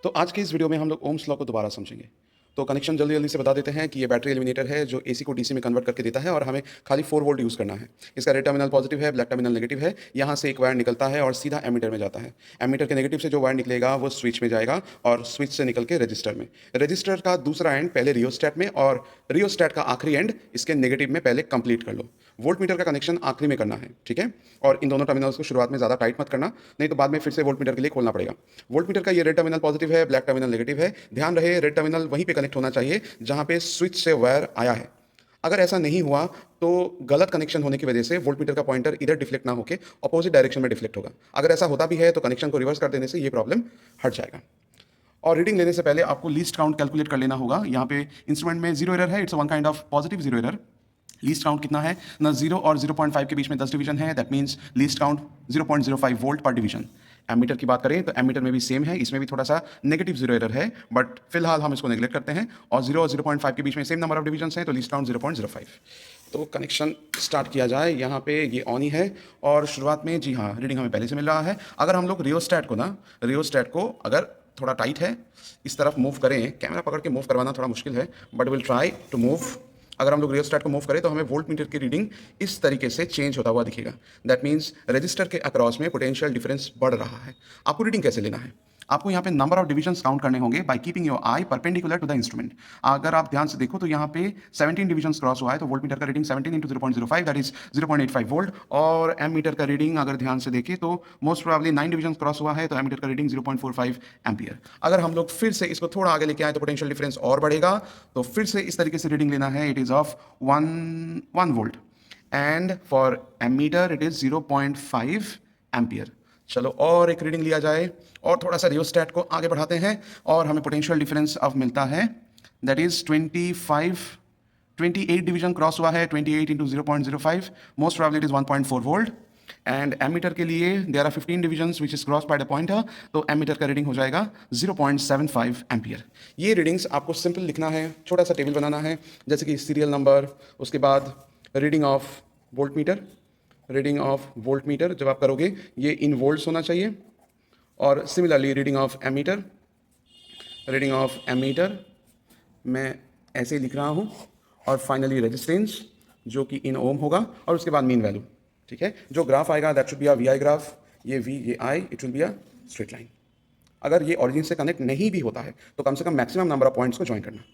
तो आज के इस वीडियो में हम लोग ओम्स लॉ को दोबारा समझेंगे। तो कनेक्शन जल्दी जल्दी से बता देते हैं कि ये बैटरी एलिमिनेटर है जो एसी को डीसी में कन्वर्ट करके देता है और हमें खाली 4 वोल्ट यूज़ करना है। इसका रेड टर्मिनल पॉजिटिव है, ब्लैक टर्मिनल नेगेटिव है। यहाँ से एक वायर निकलता है और सीधा एमीटर में जाता है। एमीटर के नेगेटिव से जो वायर निकलेगा वो स्विच में जाएगा और स्विच से निकल के रजिस्टर में। रजिस्टर का दूसरा एंड पहले रियोस्टैट में और रियोस्टैट का आखिरी एंड इसके नेगेटिव में पहले कंप्लीट कर लो। वोल्ट मीटर का कनेक्शन आखिरी में करना है, ठीक है। और इन दोनों टर्मिनल्स को शुरुआत में ज़्यादा टाइट मत करना, नहीं तो बाद में फिर से वोल्ट मीटर के लिए खोलना पड़ेगा। वोल्ट मीटर का ये रेड टर्मिनल पॉजिटिव है, ब्लैक टर्मिनल नेगेटिव है। ध्यान रहे रेड टर्मिनल वहीं पे कनेक्ट होना चाहिए जहां पे स्विच से वायर आया है। अगर ऐसा नहीं हुआ तो गलत कनेक्शन होने की वजह से वोल्ट मीटर का पॉइंटर इधर डिफ्लेक्ट ना होकर अपोजिट डायरेक्शन में डिफ्लेक्ट होगा। अगर ऐसा होता भी है तो कनेक्शन को रिवर्स कर देने से ये प्रॉब्लम हट जाएगा। और रीडिंग लेने से पहले आपको लीस्ट काउंट कैलकुलेट कर लेना होगा। यहाँ पे इंस्ट्रूमेंट में जीरो एरर है, it's one kind of positive zero error. Least count कितना है ना, 0 और 0.5 के बीच में 10 डिवीजन है, that means least count 0.05 volt पर डिवीजन। एमीटर की बात करें तो एमीटर में भी सेम है, इसमें भी थोड़ा सा नेगेटिव जीरो एरर है, बट फिलहाल हम इसको नेगलेक्ट करते हैं। और 0 और 0.5 के बीच में सेम नंबर ऑफ डिवीजन हैं, तो लीस्ट काउंट 0.05। तो कनेक्शन स्टार्ट किया जाए। यहाँ पे ये ऑन ही है और शुरुआत में जी हाँ रीडिंग हमें पहले से मिल रहा है। अगर हम लोग रियोस्टैट को अगर थोड़ा टाइट है इस तरफ मूव करें, कैमरा पकड़ के मूव करवाना थोड़ा मुश्किल है, but will try to move. अगर हम लोग रियोस्टैट को मूव करें तो हमें वोल्ट मीटर की रीडिंग इस तरीके से चेंज होता हुआ दिखेगा। दैट मीन्स रजिस्टर के अक्रॉस में पोटेंशियल डिफरेंस बढ़ रहा है। आपको रीडिंग कैसे लेना है? आपको यहाँ पे नंबर ऑफ डिविजन्स काउंट करने होंगे by keeping your eye perpendicular to the instrument. अगर आप ध्यान से देखो तो यहाँ पे 17 डिविजन्स क्रॉस हुआ है, तो वोल्ट मीटर का reading 17 into 0.05 that is 0.85 volt. और एम मीटर का रीडिंग अगर ध्यान से देखें तो मोस्ट प्रोबेबली 9 डिविजन क्रॉस हुआ है, तो एम मीटर का रीडिंग 0.45 एम्पियर। अगर हम लोग फिर से इसको थोड़ा आगे लेके आए तो पोटेंशियल डिफरेंस और बढ़ेगा, तो फिर से इस तरीके से रीडिंग लेना है। It is of 1 volt and for ammeter it is 0.5 ampere. चलो और एक रीडिंग लिया जाए और थोड़ा सा रियोस्टैट को आगे बढ़ाते हैं और हमें पोटेंशियल डिफरेंस अब मिलता है, दैट इज 28 डिवीजन क्रॉस हुआ है, 28 into 0.05, most probably it is 1.4 volt. And ammeter के लिए there are 15 divisions which is cross by the pointer, तो एमीटर का रीडिंग हो जाएगा 0.75 एम्पियर। ये रीडिंग्स आपको सिंपल लिखना है, छोटा सा टेबल बनाना है, जैसे कि सीरियल नंबर, उसके बाद reading of volt meter. Reading of volt meter जब आप करोगे ये इन वोल्ट्स होना चाहिए। और similarly reading of ammeter, reading of ammeter मैं ऐसे ही लिख रहा हूँ। और फाइनली रेजिस्टेंस जो कि इन ओम होगा और उसके बाद मीन वैल्यू, ठीक है। जो ग्राफ आएगा that should be a V I graph, ये वी ये I, it will be a straight line. अगर ये ऑरिजिन से कनेक्ट नहीं भी होता है तो कम से कम मैक्सिमम नंबर ऑफ पॉइंट्स को ज्वाइन करना।